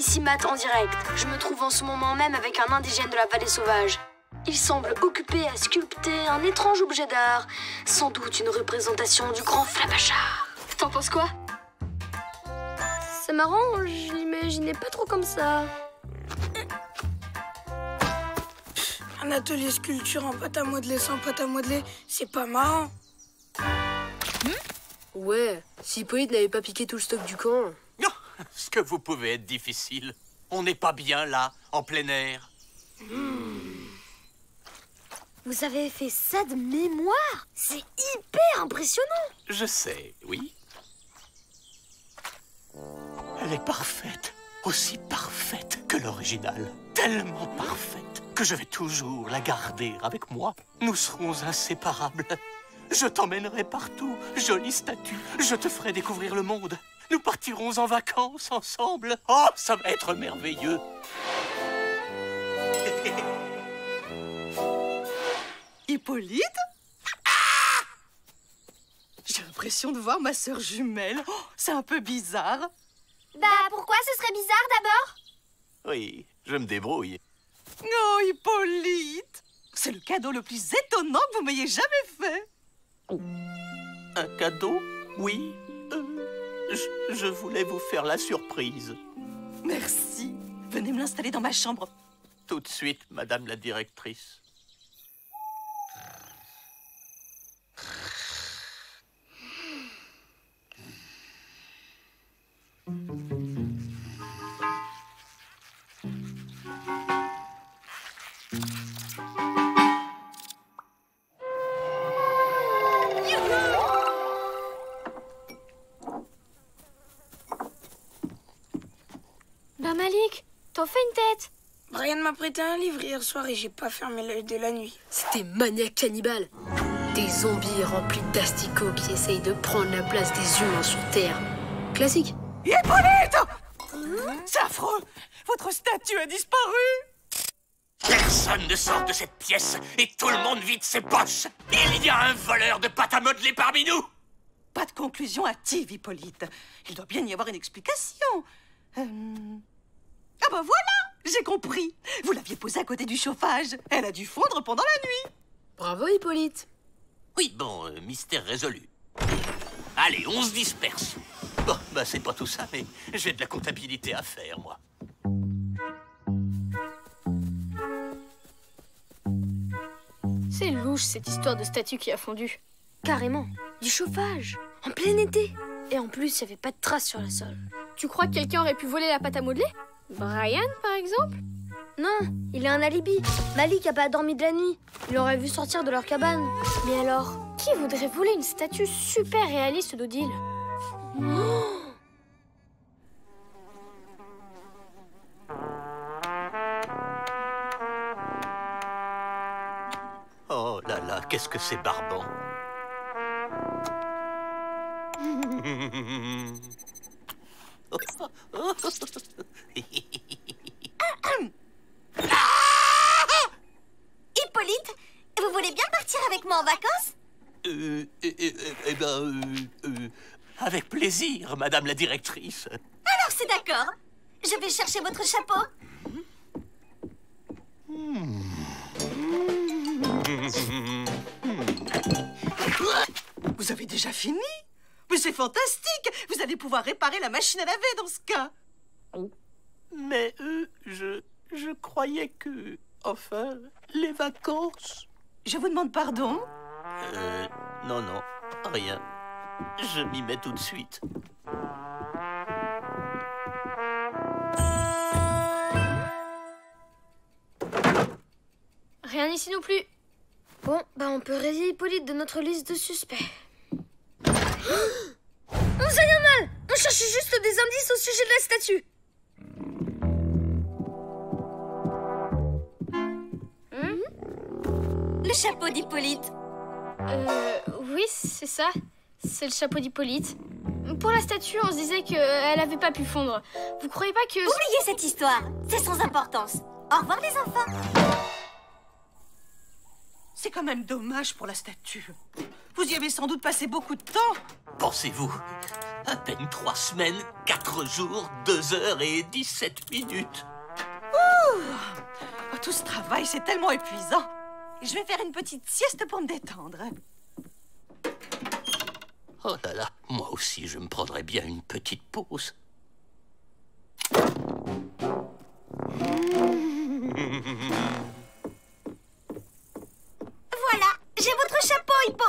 ici Matt en direct. Je me trouve en ce moment même avec un indigène de la vallée sauvage. Il semble occupé à sculpter un étrange objet d'art, sans doute une représentation du grand Flabachard. T'en penses quoi? C'est marrant, je l'imaginais pas trop comme ça. Un atelier sculpture en pâte à modeler sans pâte à modeler, c'est pas marrant. Ouais, si Hippolyte n'avait pas piqué tout le stock du camp. Non, ce que vous pouvez être difficile. On n'est pas bien là, en plein air. Vous avez fait ça de mémoire? C'est hyper impressionnant. Je sais, oui. Elle est parfaite, aussi parfaite que l'original. Tellement parfaite que je vais toujours la garder avec moi. Nous serons inséparables. Je t'emmènerai partout, jolie statue. Je te ferai découvrir le monde. Nous partirons en vacances ensemble. Oh, ça va être merveilleux. Hippolyte? J'ai l'impression de voir ma sœur jumelle. Oh, c'est un peu bizarre. Bah, pourquoi ce serait bizarre d'abord? Oui, je me débrouille. Oh, Hippolyte! C'est le cadeau le plus étonnant que vous m'ayez jamais fait. Un cadeau? Oui. Je voulais vous faire la surprise. Merci. Venez me l'installer dans ma chambre. Tout de suite, madame la directrice. Bah Malik, t'en fais une tête. Brian m'a prêté un livre hier soir et j'ai pas fermé l'œil de la nuit. C'était maniaque cannibale. Des zombies remplis d'asticots qui essayent de prendre la place des humains sur Terre. Classique. Hippolyte! C'est affreux! Votre statue a disparu! Personne ne sort de cette pièce et tout le monde vide ses poches. Il y a un voleur de pâte à modeler parmi nous. Pas de conclusion hâtive, Hippolyte. Il doit bien y avoir une explication. Ah bah voilà! J'ai compris. Vous l'aviez posée à côté du chauffage. Elle a dû fondre pendant la nuit. Bravo Hippolyte. Oui, bon, mystère résolu. Allez, on se disperse. Bon, bah c'est pas tout ça, mais j'ai de la comptabilité à faire, moi. C'est louche cette histoire de statue qui a fondu. Carrément, du chauffage, en plein été. Et en plus, il n'y avait pas de traces sur le sol. Tu crois que quelqu'un aurait pu voler la pâte à modeler? Brian, par exemple? Non, il a un alibi. Malik a pas dormi de la nuit. Il aurait vu sortir de leur cabane. Mais alors, qui voudrait voler une statue super réaliste d'Odile? Oh là là, qu'est-ce que c'est barbant. Hippolyte, vous voulez bien partir avec moi en vacances? Avec plaisir, madame la directrice. Alors c'est d'accord. Je vais chercher votre chapeau. Vous avez déjà fini? Mais c'est fantastique! Vous allez pouvoir réparer la machine à laver dans ce cas. Mais je croyais que... Enfin, les vacances... Je vous demande pardon? Non, non, rien. Je m'y mets tout de suite. Rien ici non plus. Bon, bah on peut rayer Hippolyte de notre liste de suspects. On sait rien mal. On cherche juste des indices au sujet de la statue. Le chapeau d'Hippolyte. Oui, c'est ça. C'est le chapeau d'Hippolyte. Pour la statue, on se disait qu'elle avait pas pu fondre. Vous croyez pas que... Oubliez cette histoire. C'est sans importance. Au revoir les enfants. C'est quand même dommage pour la statue. Vous y avez sans doute passé beaucoup de temps. Pensez-vous À peine 3 semaines, 4 jours, 2 heures et 17 minutes. Oh, tout ce travail, c'est tellement épuisant. Je vais faire une petite sieste pour me détendre. Oh là là, moi aussi, je me prendrais bien une petite pause. Voilà, j'ai votre chapeau, Hippo.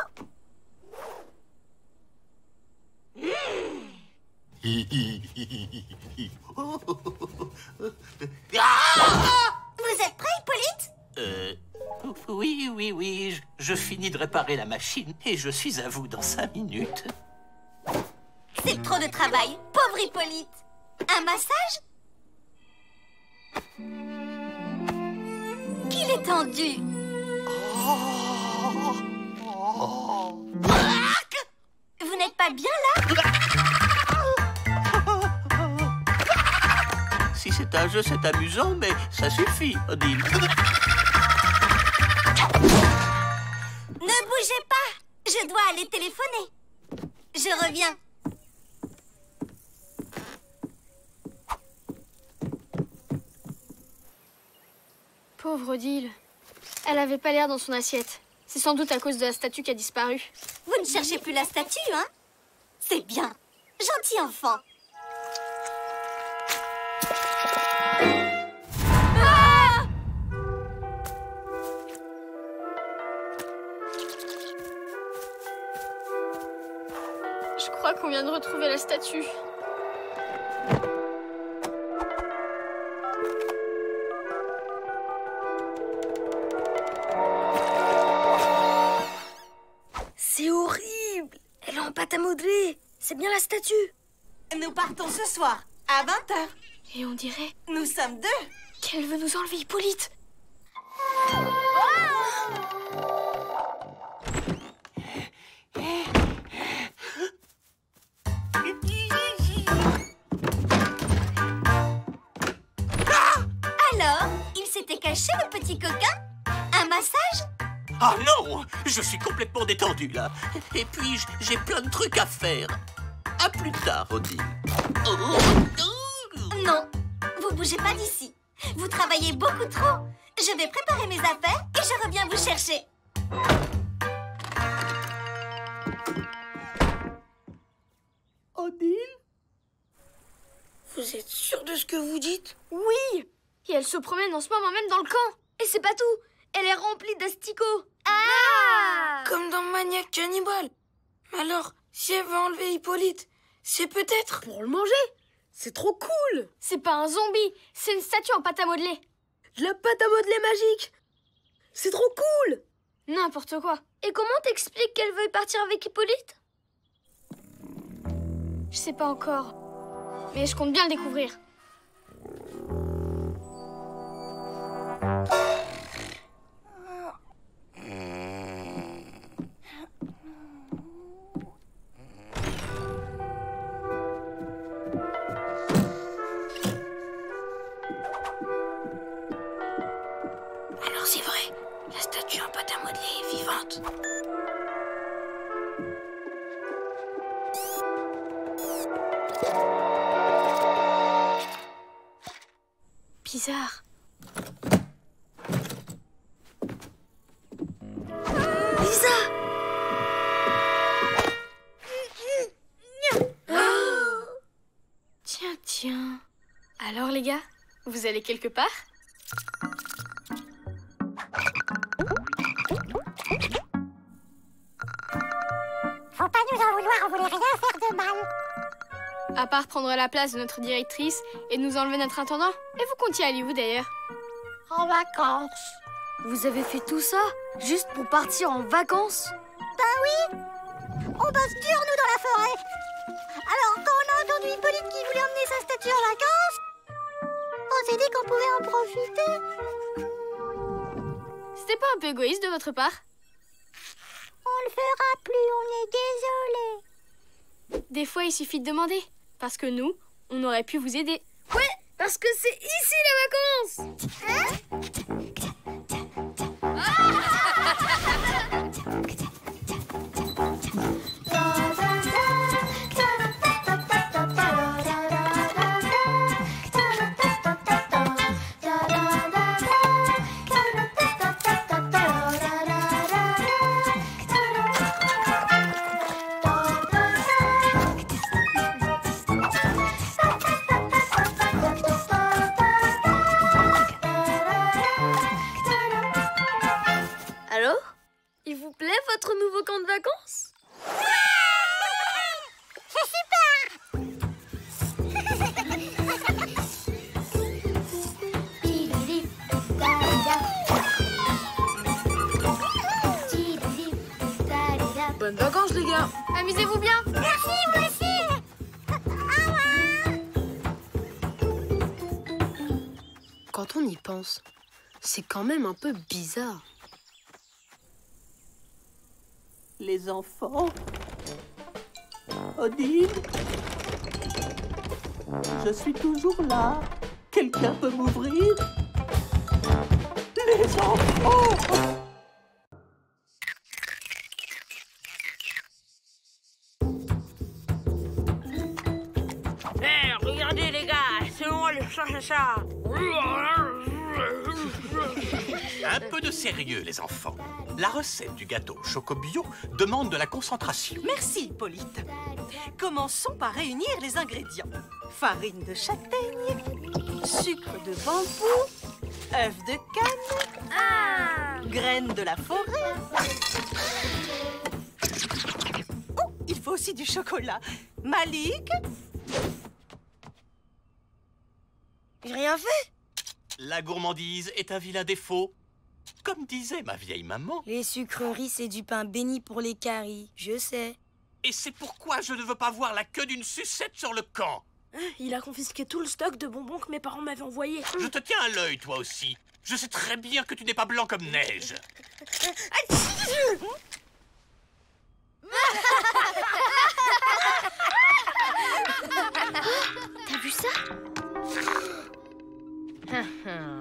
Vous êtes prêt, Hippolyte? Oui, je finis de réparer la machine et je suis à vous dans 5 minutes. C'est trop de travail, pauvre Hippolyte. Un massage? Qu'il est tendu. Vous n'êtes pas bien là? Si c'est un jeu, c'est amusant, mais ça suffit, Odile. Ne bougez pas, je dois aller téléphoner. Je reviens. Pauvre Odile. Elle avait pas l'air dans son assiette. C'est sans doute à cause de la statue qui a disparu. Vous ne cherchez plus la statue, hein? C'est bien. Gentil enfant. Ah! Je crois qu'on vient de retrouver la statue. C'est horrible. Elle est en pâte à modeler. C'est bien la statue. Nous partons ce soir, à 20h. Et on dirait Nous sommes 2. qu'elle veut nous enlever Hippolyte. Alors, il s'était caché, le petit coquin? Un massage? Ah non, je suis complètement détendu, là. Et puis, j'ai plein de trucs à faire. À plus tard, Odile. Non, vous bougez pas d'ici. Vous travaillez beaucoup trop. Je vais préparer mes affaires et je reviens vous chercher. Odile? Vous êtes sûr de ce que vous dites? Oui. Et elle se promène en ce moment même dans le camp. Et c'est pas tout. Elle est remplie d'asticots. Ah! Comme dans Maniac Cannibal. Mais alors, si elle veut enlever Hippolyte, c'est peut-être... Pour le manger. C'est trop cool. C'est pas un zombie, c'est une statue en pâte à modeler. De la pâte à modeler magique. C'est trop cool. N'importe quoi. Et comment t'expliques qu'elle veuille partir avec Hippolyte? Je sais pas encore. Mais je compte bien le découvrir. Alors c'est vrai, la statue en pâte à modeler est vivante. Bizarre. Lisa! Tiens. Alors les gars, vous allez quelque part? Faut pas nous en vouloir, on voulait rien faire de mal. À part prendre la place de notre directrice et nous enlever notre intendant. Et vous comptiez aller où d'ailleurs? En vacances. Vous avez fait tout ça juste pour partir en vacances? On bosse dur, nous, dans la forêt. Alors, quand on a entendu Hippolyte qui voulait emmener sa statue en vacances, on s'est dit qu'on pouvait en profiter. C'était pas un peu égoïste de votre part? On le fera plus, on est désolé. Des fois, il suffit de demander. Parce que nous, on aurait pu vous aider. Ouais, parce que c'est ici les vacances. Bonnes vacances, les gars. Amusez-vous bien. Merci, moi aussi. Quand on y pense, c'est quand même un peu bizarre. Les enfants. Odile. Je suis toujours là. Quelqu'un peut m'ouvrir? Les enfants. Regardez les gars, c'est moi le chat. Un peu de sérieux, les enfants. La recette du gâteau Chocobio demande de la concentration. Merci, Hippolyte. Commençons par réunir les ingrédients. Farine de châtaigne, sucre de bambou, œufs de canne, graines de la forêt. Oh, il faut aussi du chocolat. Malik? J'ai rien fait. La gourmandise est un vilain défaut. Comme disait ma vieille maman. Les sucreries, c'est du pain béni pour les caries, je sais. Et c'est pourquoi je ne veux pas voir la queue d'une sucette sur le camp. Il a confisqué tout le stock de bonbons que mes parents m'avaient envoyé. Je te tiens à l'œil, toi aussi. Je sais très bien que tu n'es pas blanc comme neige. T'as vu ça?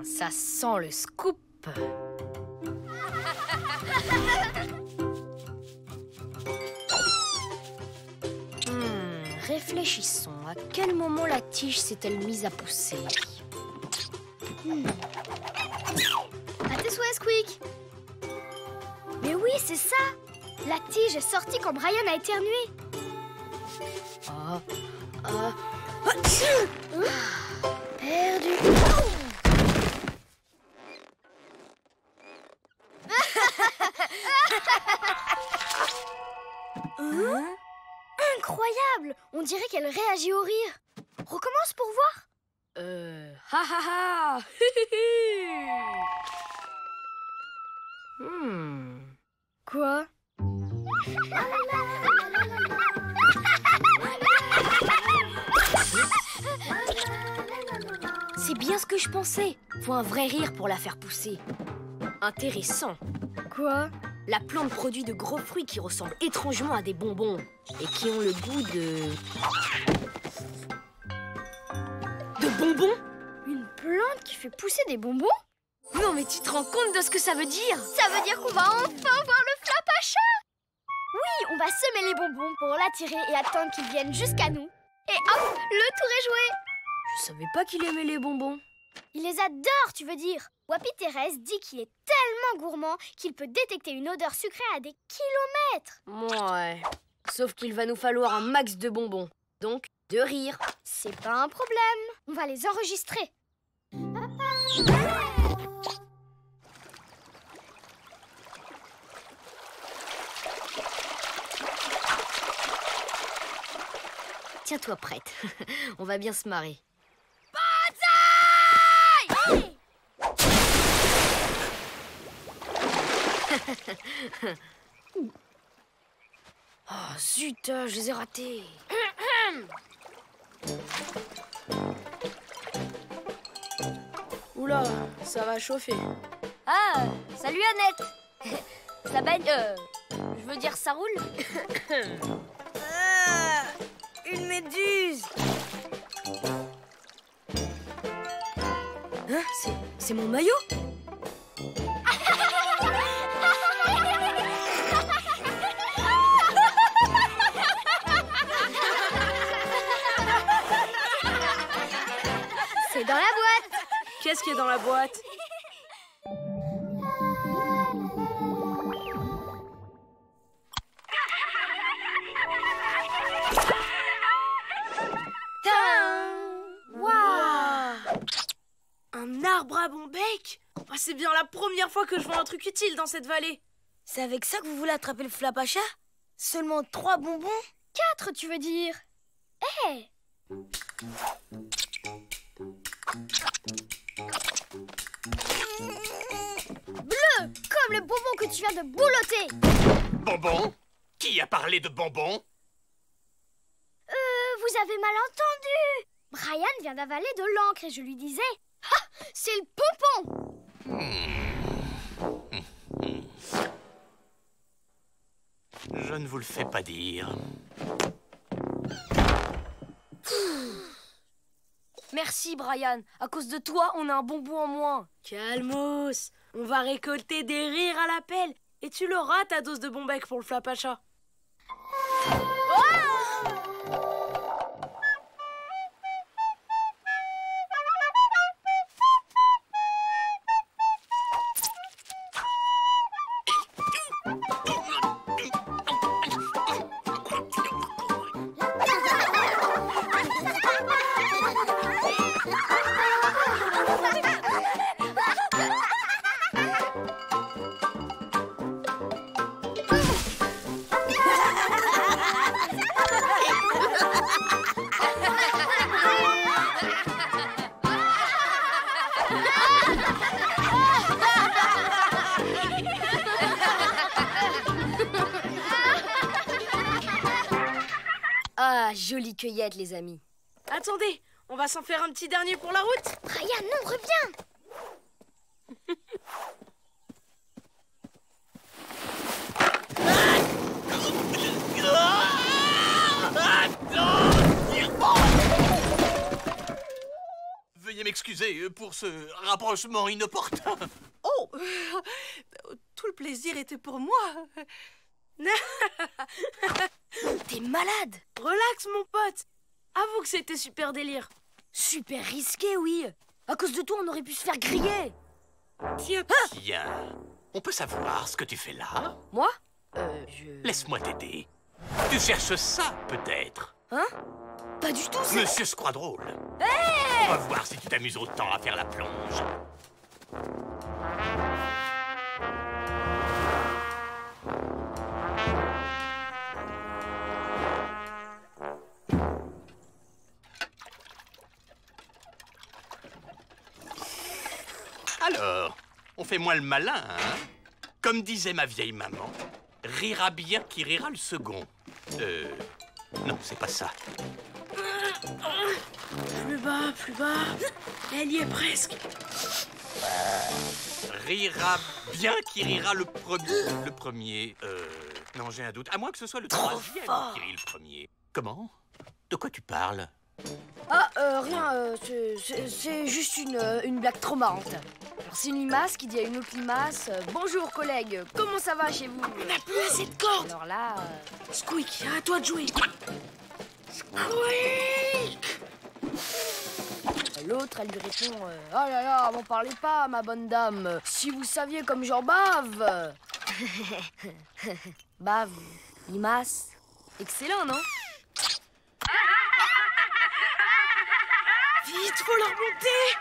Ça sent le scoop. Réfléchissons. À quel moment la tige s'est-elle mise à pousser? À tes souhaits, Squeak. Mais oui, c'est ça. La tige est sortie quand Brian a éternué. Perdu. Incroyable! On dirait qu'elle réagit au rire. Recommence pour voir. Ha ha ha. Quoi? C'est bien ce que je pensais. Faut un vrai rire pour la faire pousser. Intéressant. Quoi? La plante produit de gros fruits qui ressemblent étrangement à des bonbons et qui ont le goût de bonbons? Une plante qui fait pousser des bonbons? Non mais tu te rends compte de ce que ça veut dire? Ça veut dire qu'on va enfin voir le Flapacha! Oui, on va semer les bonbons pour l'attirer et attendre qu'ils viennent jusqu'à nous. Et hop, le tour est joué! Je savais pas qu'il aimait les bonbons. Il les adore, tu veux dire? Wapi Thérèse dit qu'il est tellement gourmand qu'il peut détecter une odeur sucrée à des kilomètres. Ouais, sauf qu'il va nous falloir un max de bonbons. Donc, de rire. C'est pas un problème. On va les enregistrer. Tiens-toi prête. On va bien se marrer. Banzai! Oh zut, je les ai ratés. Oula, ça va chauffer. Ah, salut Annette. Ça baigne, je veux dire ça roule. Une méduse. Hein, c'est mon maillot? C'est dans la boîte. Qu'est-ce qui est dans la boîte? Un arbre à bon bec? Oh, c'est bien la première fois que je vois un truc utile dans cette vallée. C'est avec ça que vous voulez attraper le Flapacha? Seulement 3 bonbons? 4, tu veux dire? Hé! Bleu, comme le bonbon que tu viens de boulotter. Bonbon? Qui a parlé de bonbons? Vous avez mal entendu. Brian vient d'avaler de l'encre et je lui disais... Ah, c'est le pompon! Je ne vous le fais pas dire. Merci, Brian. À cause de toi, on a un bonbon en moins. Calmos. On va récolter des rires à la pelle. Et tu l'auras, ta dose de bon bec pour le Flapacha. Ah, jolie cueillette, les amis. Attendez, on va s'en faire un petit dernier pour la route. Brian, non, reviens. Veuillez m'excuser pour ce rapprochement inopportun. Oh, tout le plaisir était pour moi. T'es malade. Relax, mon pote. Avoue que c'était super délire. Super risqué, oui. À cause de toi, on aurait pu se faire griller. Tiens, on peut savoir ce que tu fais là? Moi Laisse-moi t'aider. Tu cherches ça, peut-être? Hein? Pas du tout, c'est... Monsieur Squadrôle. On va voir si tu t'amuses autant à faire la plonge. Alors, on fait moins le malin, hein? Comme disait ma vieille maman, rira bien qui rira le second. Non, c'est pas ça. Plus bas, plus bas. Elle y est presque. Rira bien qui rira le premier. Le premier, non, j'ai un doute. À moins que ce soit le troisième qui rit le premier. Comment? De quoi tu parles? Ah, rien, c'est juste une blague trop marrante. Alors, c'est une limace qui dit à une autre limace bonjour collègue, comment ça va chez vous? On n'a plus assez de cordes. Alors là... Squeak, à toi de jouer. Squeak. L'autre, elle lui répond oh là là, m'en parlez pas, ma bonne dame. Si vous saviez comme j'en bave. Bave, limace. Excellent, non? Vite, faut la remonter.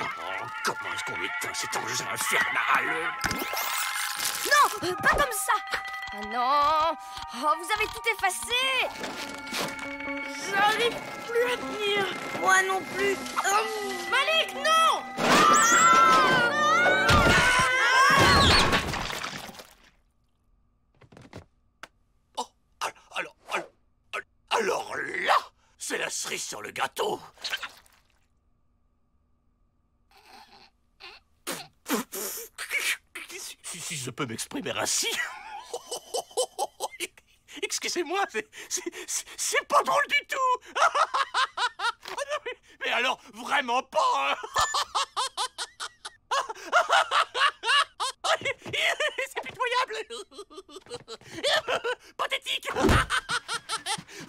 Oh, comment est-ce qu'on éteint cet engin infernal? Non, pas comme ça. Ah non, oh, vous avez tout effacé. J'arrive plus à tenir. Moi non plus. Malik, non. Oh, alors là, c'est la cerise sur le gâteau. Si je peux m'exprimer ainsi. Excusez-moi, c'est pas drôle du tout. Mais alors, vraiment pas. C'est pitoyable. Pathétique.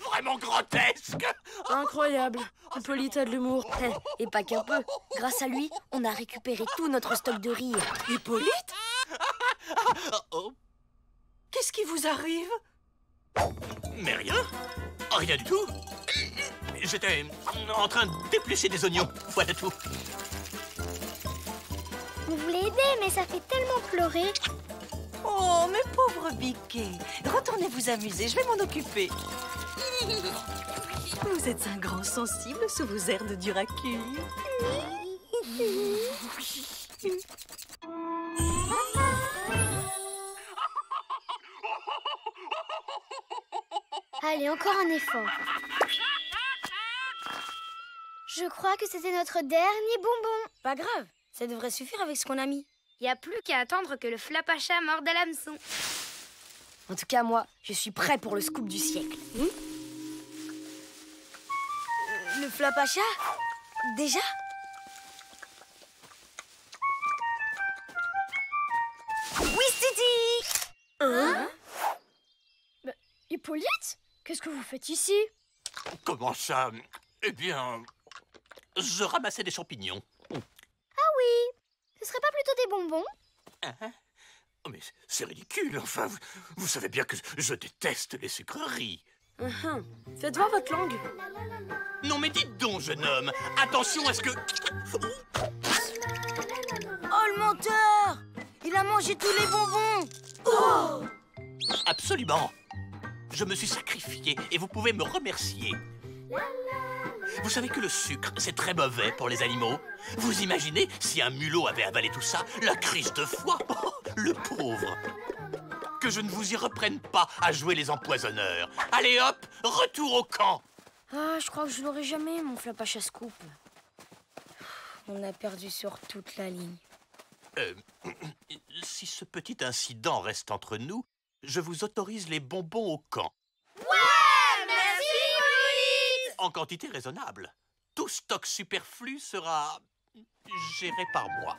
Vraiment grotesque. Incroyable. Hippolyte a de l'humour. Et pas qu'un peu. Grâce à lui, on a récupéré tout notre stock de rire. Hippolyte? Oh. Qu'est-ce qui vous arrive? Mais rien. Rien du tout. J'étais en train d'éplucher des oignons. Voilà tout. Vous voulez aider, mais ça fait tellement pleurer. Oh, mes pauvres biquets. Retournez vous amuser, je vais m'en occuper. Vous êtes un grand sensible sous vos airs de Duracule. Allez, encore un effort. Je crois que c'était notre dernier bonbon. Pas grave, ça devrait suffire avec ce qu'on a mis. Y a plus qu'à attendre que le flapacha morde à l'hameçon. En tout cas, moi, je suis prêt pour le scoop du siècle. Le flapacha? Déjà? Oui, Titi! Hein? Hippolyte? Qu'est-ce que vous faites ici? Comment ça? Eh bien, je ramassais des champignons. Ce serait pas plutôt des bonbons? Hein? Oh, mais c'est ridicule, enfin, vous savez bien que je déteste les sucreries. Faites voir votre langue. Non mais dites donc, jeune homme, attention à ce que... Oh, le menteur! Il a mangé tous les bonbons! Absolument. Je me suis sacrifié et vous pouvez me remercier. Vous savez que le sucre, c'est très mauvais pour les animaux. Vous imaginez si un mulot avait avalé tout ça? La crise de foie. Oh, le pauvre. Que je ne vous y reprenne pas à jouer les empoisonneurs. Allez hop, retour au camp. Ah, je crois que je l'aurai jamais, mon flapacha scoop. On a perdu sur toute la ligne. Si ce petit incident reste entre nous, je vous autorise les bonbons au camp. Merci, Hippolyte! En quantité raisonnable. Tout stock superflu sera géré par moi.